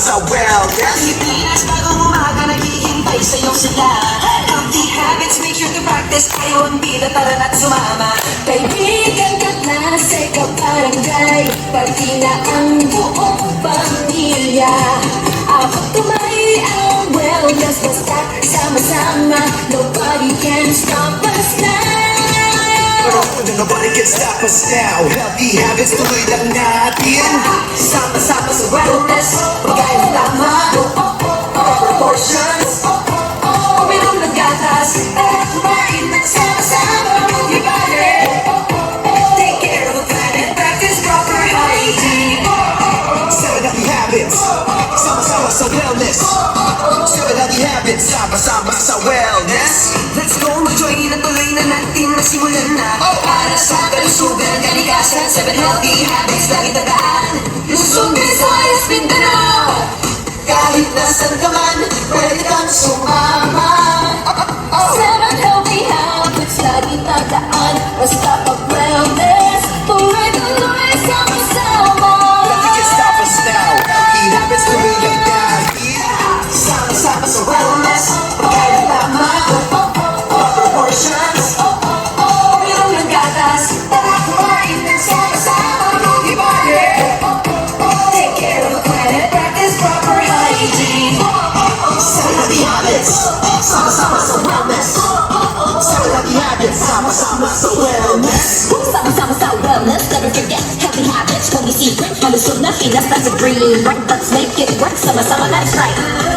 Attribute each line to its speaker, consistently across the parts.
Speaker 1: sa wellness.
Speaker 2: Pilipinas, bagong umaga, naghihintay sa'yo sila. Healthy habits, make sure to practice. Ayaw ang bila, tara na't sumama. Kaibigan, kaklase, kabarangay, pati na ang buong pamilya. Abot kamay ang wellness, basta sama-sama. Nobody can stop us now.
Speaker 1: Nobody can stop us now. Healthy habits, tuloy lang natin.
Speaker 2: Sama-sama sa wellness, pagkain ng tama, proper portions, uminom ng gatas, at kumain ng sama-sama. Move your body, take care of the planet, practice proper hygiene.
Speaker 1: 7 healthy habits, sama-sama sa wellness. 7 healthy habits, sama-sama sa wellness.
Speaker 2: Let's go, mag-join na tuloy na natin, nasimulan na. Para sa kalusugan, kalikasan, 7 healthy habits, lagi tandaan. Luzon, Visayas, Mindanao, kahit nasan ka man, pwede kang sumama. 7 healthy habits, lagi tandaan. Basta pag-wellness, tuloy-tuloy, sama-sama.
Speaker 1: Nothing can stop us now. Healthy habits, tuloy lang natin.
Speaker 2: Sama-sama sa wellness, pagkain ng tama, proper portions, uminom ng gatas, tara kumain ng sama-sama. Move your body, take care of the planet, practice proper hygiene. 7 healthy habits, sama-sama sa wellness.
Speaker 1: 7 healthy habits, sama-sama sa wellness.
Speaker 3: Sama-sama sa wellness, never forget healthy habits. Holy secret, malusog na Pinas, that's a dream. Let's make it work, sama-sama, let's try.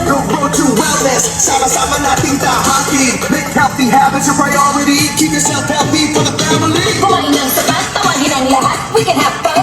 Speaker 1: The road to wellness, sama-sama nating tahakin. Make healthy habits your priority. Keep yourself healthy for the family.
Speaker 3: Kumain ng sapat, tawagin ang lahat. We can have fun.